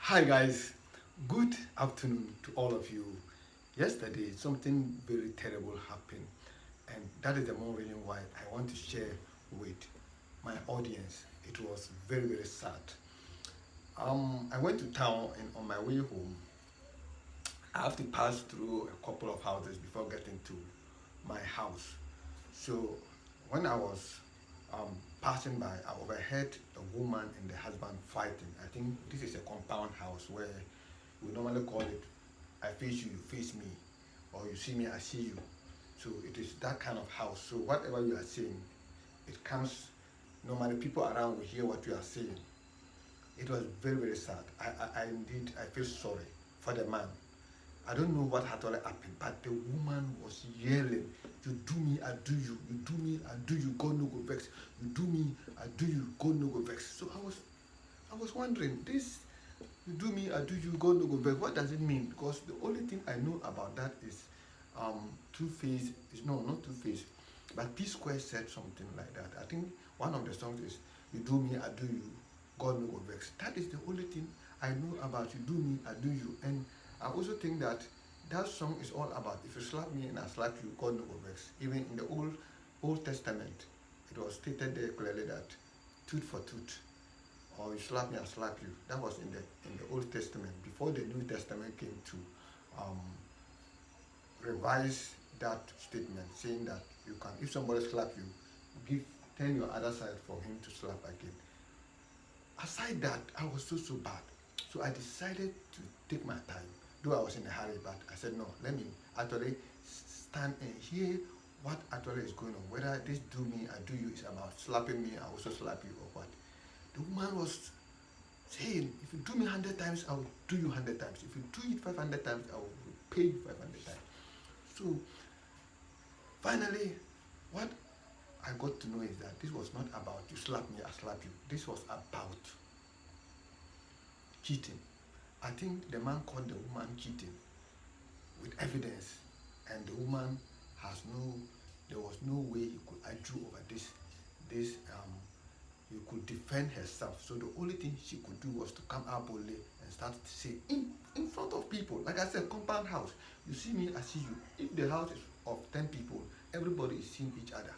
Hi guys, good afternoon to all of you. Yesterday, something very terrible happened, and that is the more reason why I want to share with my audience. It was very sad. I went to town, and on my way home, I have to pass through a couple of houses before getting to my house. So when I was passing by, I overheard a woman and the husband fighting. I think this is a compound house where we normally call it I face you, you face me, or you see me, I see you. So it is that kind of house. So whatever you are saying, it comes, normally people around will hear what you are saying. It was very sad. I indeed, I feel sorry for the man. I don't know what had already happened, but the woman was yelling, "You do me, I do you. You do me, I do you. God no go vex. You do me, I do you. God no go vex." So I was wondering, this "you do me, I do you. God no go vex." What does it mean? Because the only thing I know about that is Two Face. Is no, not Two Face, but P Square said something like that. I think one of the songs is "You do me, I do you. God no go vex." That is the only thing I know about "You do me, I do you." And I also think that that song is all about if you slap me and I slap you, God no go vex. Even in the Old Testament, it was stated there clearly that tooth for tooth, or you slap me, I slap you. That was in the Old Testament before the New Testament came to um, revise that statement, saying that you can, if somebody slap you, give turn your other side for him to slap again. Aside that, I was so bad. So I decided to take my time. Though I was in a hurry, but I said no, let me actually stand and hear what actually is going on. Whether this "do me, I do you" is about slapping me, I also slap you, or what. The woman was saying, "If you do me 100 times, I will do you 100 times. If you do it 500 times, I will pay you 500 times." So finally, what I got to know is that this was not about "you slap me, I slap you." This was about cheating. I think the man caught the woman cheating with evidence, and the woman has no, there was no way he could argue over this he could defend herself. So the only thing she could do was to come out boldly and start to say in front of people. Like I said, compound house. You see me, I see you. If the house is of 10 people, everybody is seeing each other.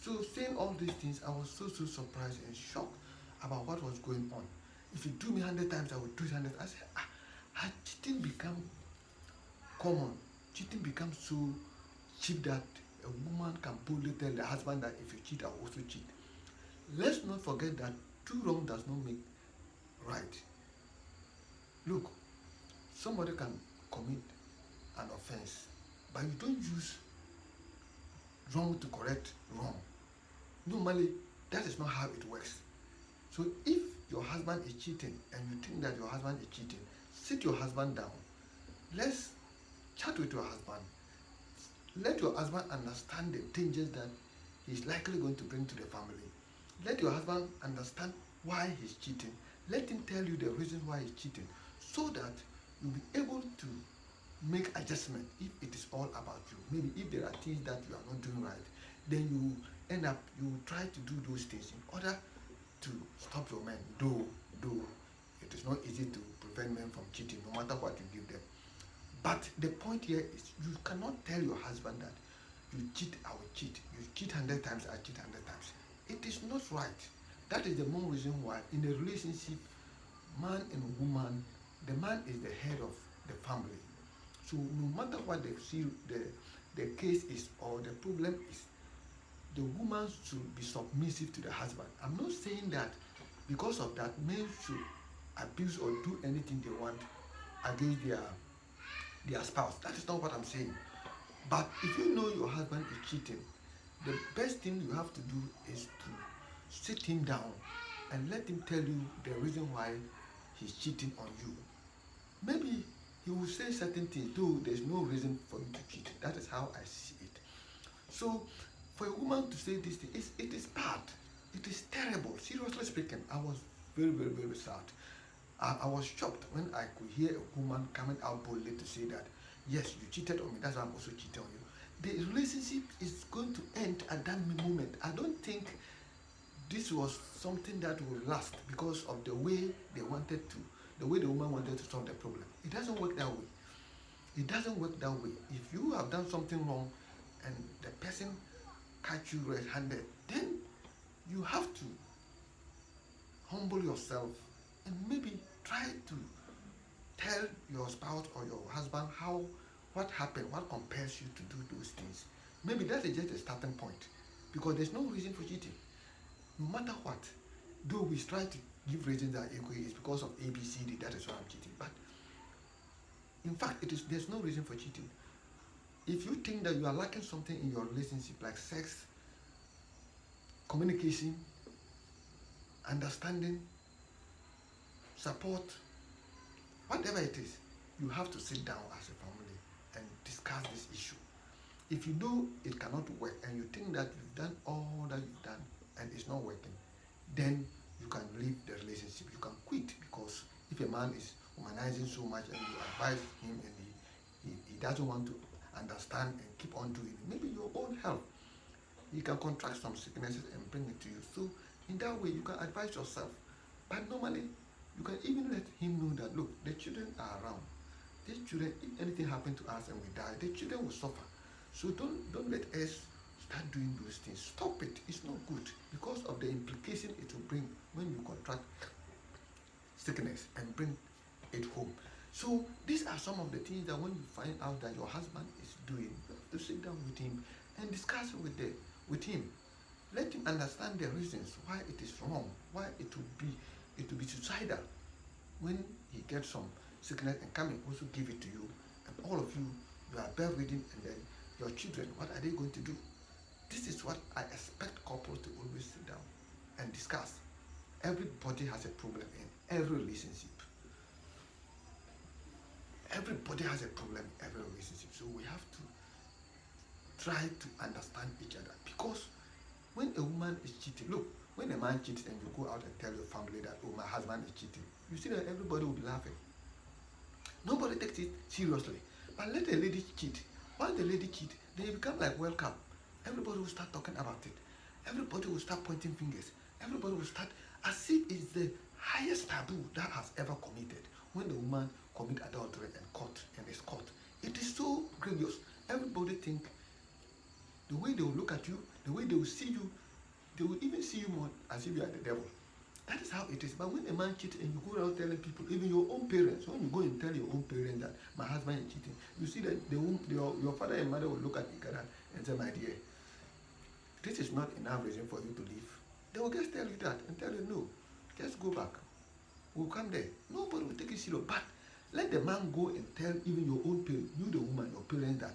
So saying all these things, I was so surprised and shocked about what was going on. If you do me 100 times, I will do it 100. I said, had cheating become common? Cheating becomes so cheap that a woman can boldly tell the husband that if you cheat, I will also cheat. Let's not forget that two wrong does not make right. Look, somebody can commit an offense, but you don't use wrong to correct wrong. Normally, that is not how it works. So if your husband is cheating and you think that your husband is cheating, sit your husband down. Let's chat with your husband. Let your husband understand the dangers that he's likely going to bring to the family. Let your husband understand why he's cheating. Let him tell you the reason why he's cheating, so that you'll be able to make adjustment if it is all about you. Maybe if there are things that you are not doing right, then you try to do those things in order to stop your men. Though it is not easy to prevent men from cheating, no matter what you give them. But the point here is you cannot tell your husband that you cheat, I will cheat. You cheat 100 times, I cheat 100 times. It is not right. That is the more reason why in a relationship, man and woman, the man is the head of the family. So no matter what the case is or the problem is, the woman should be submissive to the husband. I'm not saying that because of that men should abuse or do anything they want against their spouse. That is not what I'm saying. But if you know your husband is cheating, the best thing you have to do is to sit him down and let him tell you the reason why he's cheating on you. Maybe he will say certain things, though there's no reason for you to cheat. That is how I see it. So, for a woman to say this thing, it is bad. It is terrible. Seriously speaking, I was very sad. I was shocked when I could hear a woman coming out boldly to say that, yes, you cheated on me, that's why I'm also cheating on you. The relationship is going to end at that moment. I don't think this was something that will last because of the way they wanted to the way the woman wanted to solve the problem. It doesn't work that way. It doesn't work that way. If you have done something wrong and the person catch you red-handed, then you have to humble yourself and maybe try to tell your spouse or your husband what happened, what compels you to do those things. Maybe that is just a starting point, because there's no reason for cheating. No matter what, though we try to give reasons that it's because of A, B, C, D, that is why I'm cheating. But in fact, there's no reason for cheating. If you think that you are lacking something in your relationship, like sex, communication, understanding, support, whatever it is, you have to sit down as a family and discuss this issue. If you know it cannot work and you think that you've done all that you've done and it's not working, then you can leave the relationship. You can quit, because if a man is humanizing so much and you advise him and he doesn't want to understand and keep on doing it, maybe your own health, he can contract some sicknesses and bring it to you. So in that way, you can advise yourself. But normally, you can even let him know that, look, the children are around. These children, if anything happens to us and we die, the children will suffer. So don't let us start doing those things. Stop it. It's not good, because of the implication it will bring when you contract sickness and bring it home. So these are some of the things that when you find out that your husband is doing, you have to sit down with him and discuss it with him. Let him understand the reasons why it is wrong, why it will be suicidal when he gets some sickness and come and also give it to you, and all of you are bedridden, and then your children, what are they going to do? This is what I expect couples to always sit down and discuss. Everybody has a problem in every relationship. Everybody has a problem in every relationship. So we have to try to understand each other. Because when a woman is cheating, look, when a man cheats and you go out and tell your family that, oh, my husband is cheating, you see that everybody will be laughing. Nobody takes it seriously. But let a lady cheat. Once the lady cheats, they become like welcome. Everybody will start talking about it. Everybody will start pointing fingers. Everybody will start as if it's the highest taboo that has ever committed. When the woman commit adultery and is caught, it is so grievous. Everybody think the way they will look at you, the way they will see you, they will even see you more as if you are the devil. That is how it is. But when a man cheats and you go around telling people, even your own parents, when you go and tell your own parents that my husband is cheating, you see that your father and mother will look at each other and say, my dear, this is not enough reason for you to leave. They will just tell you that and tell you, no, just go back. We'll come there. Nobody will take it serious. But let the man go and tell even your own parents, you the woman, your parents, that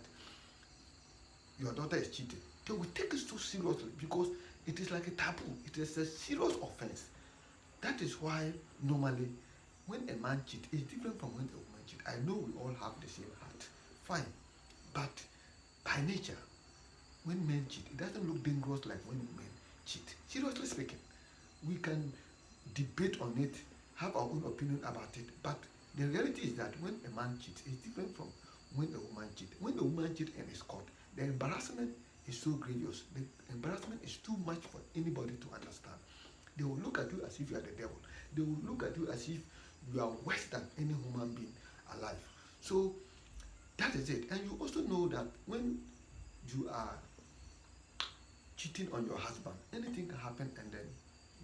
your daughter is cheating. They will take it so seriously, because it is like a taboo. It is a serious offense. That is why normally when a man cheats, it's different from when a woman cheats. I know we all have the same heart. Fine. But by nature, when men cheat, it doesn't look dangerous like when men cheat. Seriously speaking, we can debate on it, have our own opinion about it, but the reality is that when a man cheats, it's different from when a woman cheats. When a woman cheats and is caught, the embarrassment is so grievous. The embarrassment is too much for anybody to understand. They will look at you as if you are the devil. They will look at you as if you are worse than any human being alive. So that is it. And you also know that when you are cheating on your husband, anything can happen, and then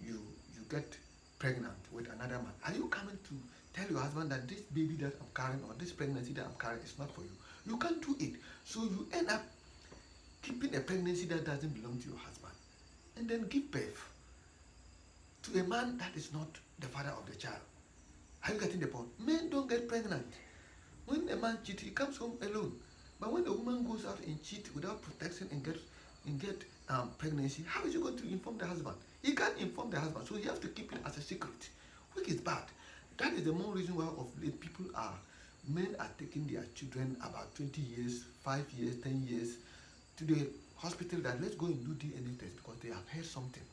you get pregnant with another man. Are you coming to tell your husband that this baby that I'm carrying, or this pregnancy that I'm carrying, is not for you? You can't do it. So you end up keeping a pregnancy that doesn't belong to your husband, and then give birth to a man that is not the father of the child. Are you getting the point? Men don't get pregnant. When a man cheats, he comes home alone. But when a woman goes out and cheats without protection and get pregnancy, how is he going to inform the husband? He can't inform the husband, so he has to keep it as a secret, which is bad. That is the more reason why of late men are taking their children about 20 years, 5 years, 10 years to the hospital, that let's go and do DNA test, because they have heard something.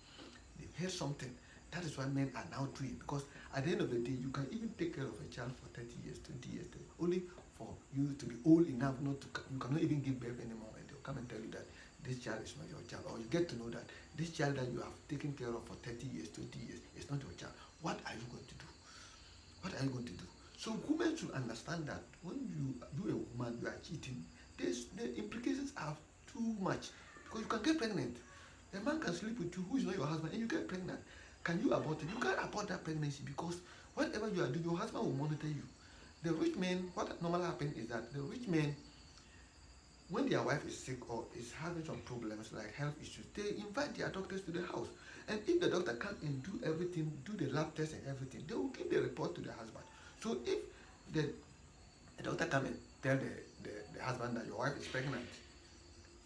They've heard something. That is why men are now doing it, because at the end of the day, you can even take care of a child for 30 years, 20 years, only for you to be old enough you cannot even give birth anymore, and they'll come and tell you that this child is not your child, or you get to know that this child that you have taken care of for 30 years, 20 years is not your child. What are you going to do? What are are you going to do? So women should understand that when you a woman, you are cheating, the implications are too much, because you can get pregnant. A man can sleep with you who is not your husband and you get pregnant. Can you abort it? You can't abort that pregnancy, because whatever you are doing, your husband will monitor you. The rich men, what normally happens is that the rich men, when their wife is sick or is having some problems like health issues, they invite their doctors to the house. And if the doctor come and do everything, do the lab test and everything, they will give the report to the husband. So if the doctor come and tell the husband that your wife is pregnant,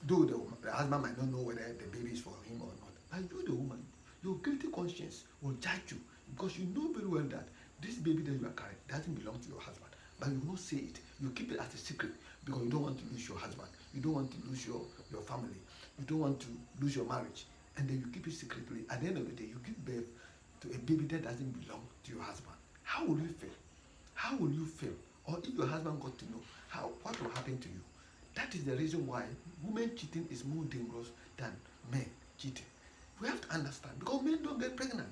though the husband might not know whether the baby is for him or not, but you, the woman, your guilty conscience will judge you, because you know very well that this baby that you are carrying doesn't belong to your husband. But you will not say it. You keep it as a secret, because you don't want to lose your husband. You don't want to lose your family. You don't want to lose your marriage. And then you keep it secretly. At the end of the day, you give birth to a baby that doesn't belong to your husband. How will you feel? How will you feel? Or if your husband got to know, what will happen to you? That is the reason why women cheating is more dangerous than men cheating. We have to understand, because men don't get pregnant.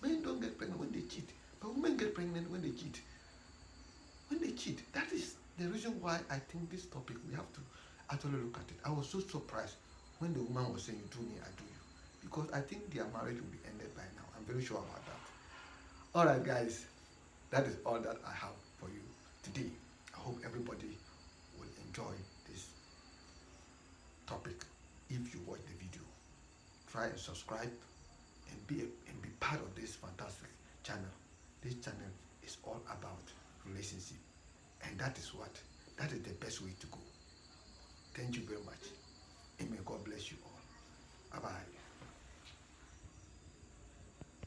Men don't get pregnant when they cheat, but women get pregnant when they cheat. When they cheat, that is the reason why I think this topic, we have to actually look at it. I was so surprised when the woman was saying, you do me, I do you. Because I think their marriage will be ended by now. I'm very sure about that. Alright guys, that is all that I have for you today. I hope everybody will enjoy this topic. If you watch the video, try and subscribe and be part of this fantastic channel. This channel is all about relationship, and that is the best way to go. Thank you very much, and may God bless you all. Bye bye.